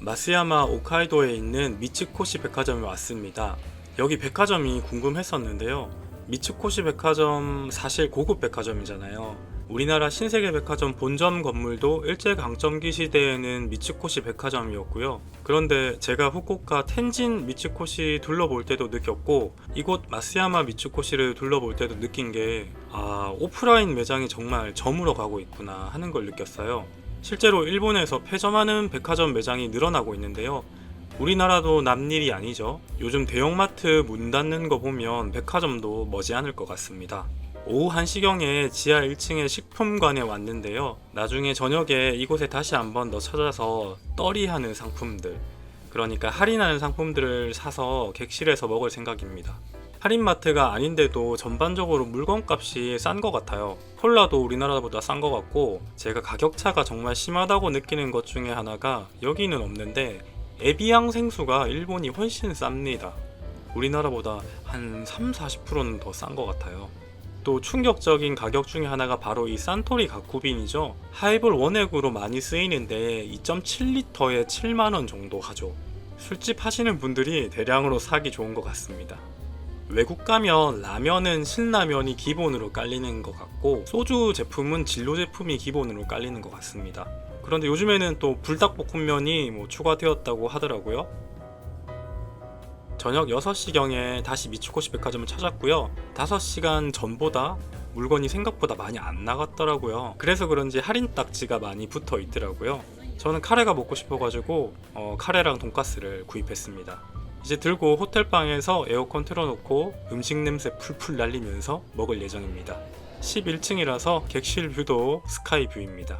마쓰야마 홋카이도에 있는 미츠코시 백화점에 왔습니다. 여기 백화점이 궁금했었는데요. 미츠코시 백화점 사실 고급 백화점이잖아요. 우리나라 신세계 백화점 본점 건물도 일제강점기 시대에는 미츠코시 백화점이었고요. 그런데 제가 후쿠오카 텐진 미츠코시 둘러볼 때도 느꼈고 이곳 마쓰야마 미츠코시를 둘러볼 때도 느낀 게 오프라인 매장이 정말 저물어 가고 있구나 하는 걸 느꼈어요. 실제로 일본에서 폐점하는 백화점 매장이 늘어나고 있는데요. 우리나라도 남일이 아니죠. 요즘 대형마트 문 닫는 거 보면 백화점도 머지않을 것 같습니다. 오후 1시경에 지하 1층의 식품관에 왔는데요. 나중에 저녁에 이곳에 다시 한번 더 찾아서 떨이하는 상품들, 그러니까 할인하는 상품들을 사서 객실에서 먹을 생각입니다. 할인마트가 아닌데도 전반적으로 물건값이 싼 것 같아요. 콜라도 우리나라보다 싼 것 같고, 제가 가격차가 정말 심하다고 느끼는 것 중에 하나가 여기는 없는데 에비앙 생수가 일본이 훨씬 쌉니다. 우리나라보다 한 30-40%는 더 싼 것 같아요. 또 충격적인 가격 중에 하나가 바로 이 산토리 가쿠빈이죠. 하이볼 원액으로 많이 쓰이는데 2.7리터에 7만원 정도 하죠. 술집 하시는 분들이 대량으로 사기 좋은 것 같습니다. 외국 가면 라면은 신라면이 기본으로 깔리는 것 같고, 소주 제품은 진로 제품이 기본으로 깔리는 것 같습니다. 그런데 요즘에는 또 불닭볶음면이 추가되었다고 하더라고요. 저녁 6시경에 다시 미츠코시 백화점을 찾았고요. 5시간 전보다 물건이 생각보다 많이 안 나갔더라고요. 그래서 그런지 할인 딱지가 많이 붙어 있더라고요. 저는 카레가 먹고 싶어가지고 카레랑 돈가스를 구입했습니다. 이제 들고 호텔방에서 에어컨 틀어놓고 음식 냄새 풀풀 날리면서 먹을 예정입니다. 11층이라서 객실 뷰도 스카이 뷰입니다.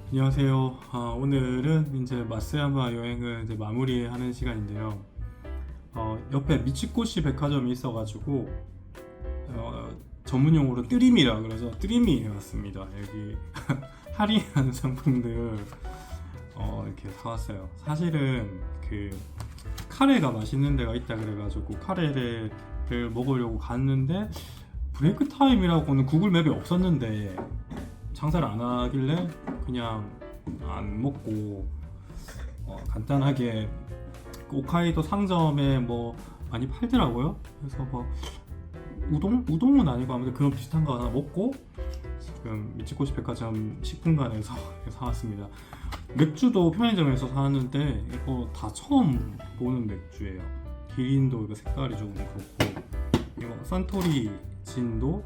안녕하세요. 오늘은 이제 마쓰야마 여행을 이제 마무리하는 시간인데요. 옆에 미츠코시 백화점이 있어가지고 전문용어로 뜨림이라 그래서 뜨림이 해왔습니다. 여기 할인한 상품들 이렇게 사왔어요. 사실은 그 카레가 맛있는 데가 있다 그래가지고 카레를 먹으려고 갔는데 브레이크 타임이라고는 구글 맵에 없었는데 장사를 안 하길래 그냥 안 먹고 간단하게 홋카이도 상점에 많이 팔더라고요. 그래서 우동은 아니고 아무튼 그런 비슷한 거 하나 먹고 지금 미츠코시 백화점 식품관에서 사왔습니다. 맥주도 편의점에서 사왔는데 이거 다 처음 보는 맥주예요. 기린도 이거 색깔이 조금 그렇고, 이거 산토리 진도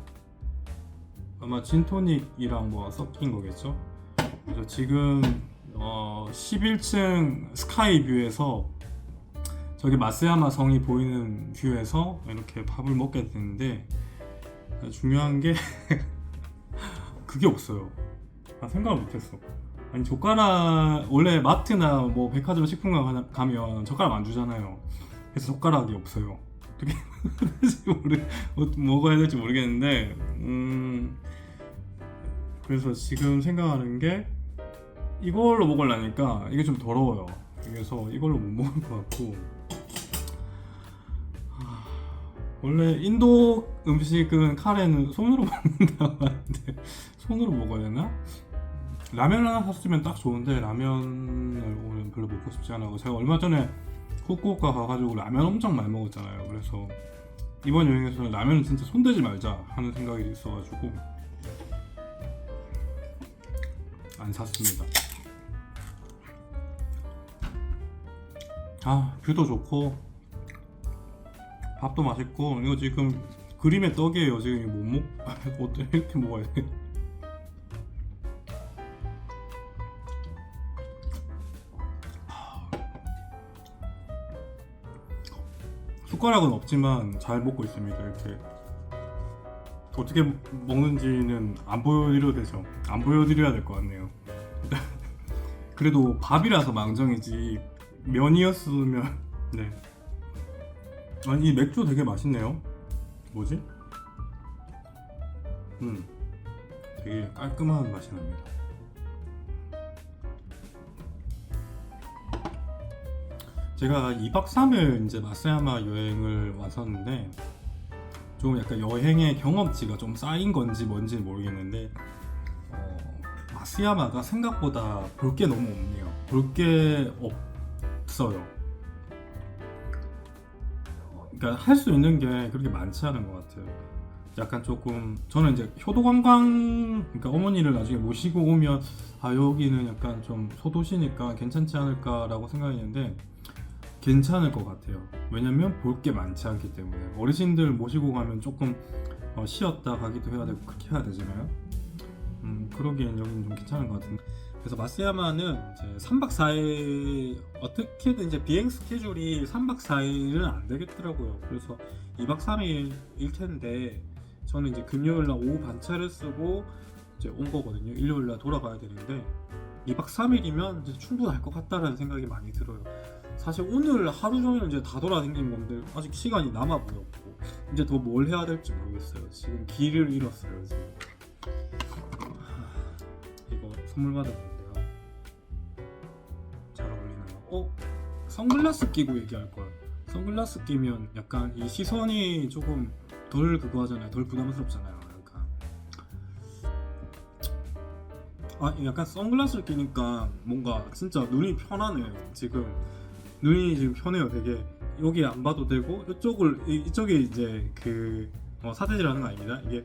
아마 진토닉이랑 섞인 거겠죠. 그래서 지금 11층 스카이 뷰에서 저기 마쓰야마 성이 보이는 뷰에서 이렇게 밥을 먹게 되는데, 중요한 게 그게 없어요. 생각을 못했어. 아니 젓가락, 원래 마트나 백화점 식품관 가면 젓가락 안 주잖아요. 그래서 젓가락이 없어요. 어떻게 먹어야 될지 모르겠는데, 그래서 지금 생각하는 게 이걸로 먹으려니까 이게 좀 더러워요. 그래서 이걸로 못 먹을 것 같고, 원래 인도 음식은 카레는 손으로 먹는다고 하는데 손으로 먹어야 되나? 라면 하나 샀으면 딱 좋은데 라면을 오늘 별로 먹고 싶지 않아요. 제가 얼마 전에 후쿠오카 가가지고 라면 엄청 많이 먹었잖아요. 그래서 이번 여행에서는 라면은 진짜 손대지 말자 하는 생각이 있어가지고 안 샀습니다. 뷰도 좋고 밥도 맛있고, 이거 지금 그림의 떡이에요. 지금 못 어떻게 이렇게 먹어야 돼? 숟가락은 없지만 잘 먹고 있습니다. 이렇게 어떻게 먹는지는 안 보여드려도 되죠. 안 보여드려야 될 것 같네요. 그래도 밥이라서 망정이지 면이었으면 네. 아니 이 맥주 되게 맛있네요. 뭐지? 되게 깔끔한 맛이 납니다. 제가 2박 3일 이제 마쓰야마 여행을 왔었는데 좀 약간 여행의 경험치가 좀 쌓인 건지 뭔지 모르겠는데 마쓰야마가 생각보다 볼 게 너무 없네요. 볼 게 없어요. 그러니까 할 수 있는 게 그렇게 많지 않은 것 같아요. 약간 조금 저는 이제 효도관광, 그러니까 어머니를 나중에 모시고 오면 아 여기는 약간 좀 소도시니까 괜찮지 않을까라고 생각했는데 괜찮을 것 같아요. 왜냐면 볼 게 많지 않기 때문에. 어르신들 모시고 가면 조금 쉬었다 가기도 해야 되고 그렇게 해야 되잖아요. 그러기엔 여기는 좀 괜찮은 것 같은데. 그래서 마쓰야마는 이제 3박 4일 어떻게든 이제 비행 스케줄이 3박 4일은 안 되겠더라고요. 그래서 2박 3일일 텐데 저는 이제 금요일 날 오후 반차를 쓰고 이제 온 거거든요. 일요일 날 돌아가야 되는데 2박 3일이면 이제 충분할 것 같다라는 생각이 많이 들어요. 사실 오늘 하루 종일 이제 다 돌아다닌 건데 아직 시간이 남아 보였고 이제 더 뭘 해야 될지 모르겠어요. 지금 길을 잃었어요. 지금. 이거 선물 받았는데요. 잘 어울리나요? 선글라스 끼고 얘기할 걸. 선글라스 끼면 약간 이 시선이 조금 덜 그거 하잖아요. 덜 부담스럽잖아요. 약간 선글라스를 끼니까 뭔가 진짜 눈이 편하네요. 지금 눈이 지금 편해요. 되게 여기 안 봐도 되고 이쪽에 이제 그 사대질하는 거 아닙니다. 이게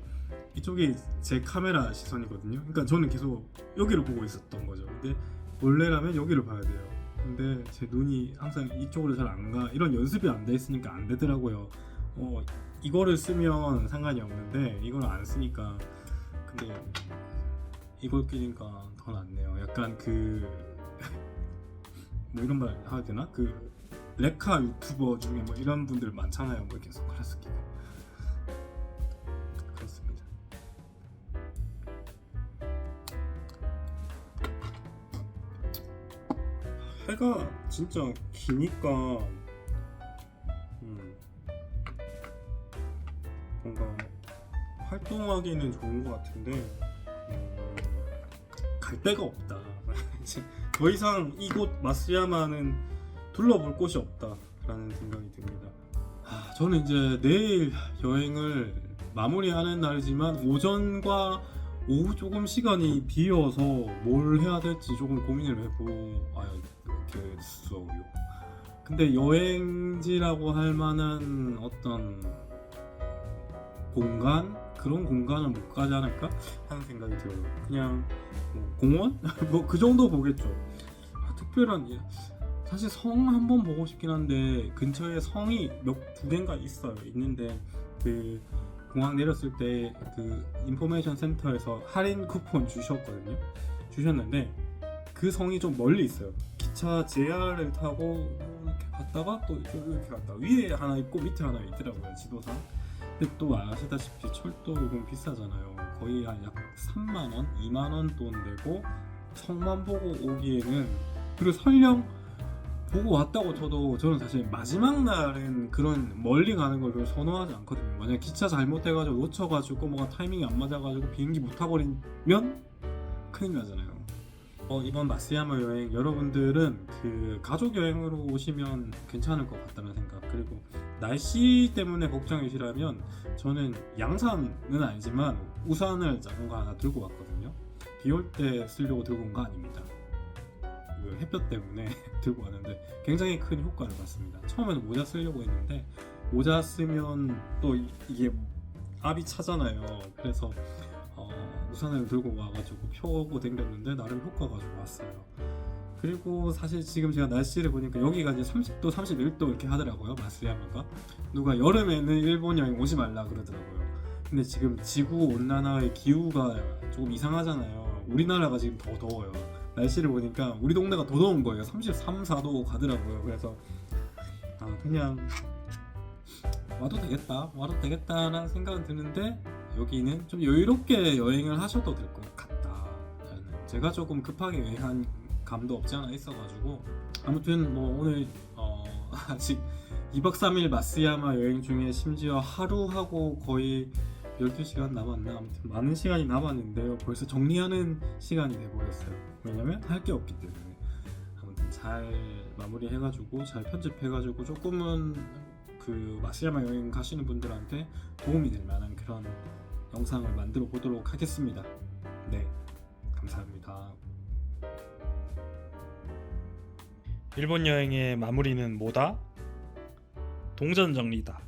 이쪽이 제 카메라 시선이거든요. 그러니까 저는 계속 여기를 보고 있었던 거죠. 근데 원래라면 여기를 봐야 돼요. 근데 제 눈이 항상 이쪽으로 잘 안 가. 이런 연습이 안 돼 있으니까 안 되더라고요. 이거를 쓰면 상관이 없는데 이걸 안 쓰니까 근데 이걸 끼니까 더 낫네요. 약간 뭐 이런 말 해야 되나? 레카 유튜버 중에 뭐 이런 분들 많잖아요. 뭐 이렇게 선글라스 끼고 그렇습니다. 해가 진짜 기니까 뭔가 활동하기는 좋은 것 같은데 갈 데가 없다. 더 이상 이곳 마쓰야마는 둘러볼 곳이 없다라는 생각이 듭니다. 저는 이제 내일 여행을 마무리하는 날이지만 오전과 오후 조금 시간이 비어서 뭘 해야 될지 조금 고민을 해보겠어요. 근데 여행지라고 할 만한 어떤 그런 공간은 못 가지 않을까 하는 생각이 들어요. 그냥 뭐 공원? 뭐 그 정도 보겠죠. 특별한 사실 성 한번 보고 싶긴 한데 근처에 성이 두 개인가 있는데 그 공항 내렸을 때 그 인포메이션 센터에서 할인 쿠폰 주셨는데 그 성이 좀 멀리 있어요. 기차 JR을 타고 이렇게 갔다가 또 이렇게 갔다 위에 하나 있고 밑에 하나 있더라고요, 지도상. 근데 또 아시다시피 철도 요금 비싸잖아요. 거의 한 약 3만원, 2만원 돈 내고 성만 보고 오기에는, 그리고 설령 보고 왔다고 쳐도 저는 사실 마지막 날은 그런 멀리 가는 걸 별로 선호하지 않거든요. 만약 기차 잘못해가지고 놓쳐가지고 뭐가 타이밍이 안 맞아가지고 비행기 못 타버리면 큰일 나잖아요. 이번 마쓰야마 여행 여러분들은 그 가족 여행으로 오시면 괜찮을 것 같다는 생각, 그리고 날씨 때문에 걱정이시라면 저는 양산은 아니지만 우산을 작은 거 하나 들고 왔거든요. 비 올 때 쓰려고 들고 온 거 아닙니다. 그 햇볕 때문에 들고 왔는데 굉장히 큰 효과를 봤습니다. 처음에는 모자 쓰려고 했는데 모자 쓰면 또 이게 압이 차잖아요. 그래서 우산을 들고 와가지고 펴고 댕겼는데 나름 효과가 좋았어요. 그리고 사실 지금 제가 날씨를 보니까 여기가 이제 30도, 31도 이렇게 하더라고요, 마쓰야마가. 누가 여름에는 일본 여행 오지 말라 그러더라고요. 근데 지금 지구 온난화의 기후가 조금 이상하잖아요. 우리나라가 지금 더 더워요. 날씨를 보니까 우리 동네가 더 더운 거예요. 33, 4도 가더라고요. 그래서 그냥 와도 되겠다라는 생각은 드는데 여기는 좀 여유롭게 여행을 하셔도 될 것 같다. 제가 조금 급하게 여행한 감도 없지 않아 있어가지고 아무튼 뭐 오늘 아직 2박 3일 마쓰야마 여행 중에 심지어 하루하고 거의 12시간 남았나? 아무튼 많은 시간이 남았는데요. 벌써 정리하는 시간이 돼버렸어요. 왜냐면 할 게 없기 때문에. 아무튼 잘 마무리해가지고 잘 편집해가지고 조금은 그 마쓰야마 여행 가시는 분들한테 도움이 될 만한 그런 영상을 만들어 보도록 하겠습니다. 네, 감사합니다. 일본 여행의 마무리는 뭐다? 동전 정리다.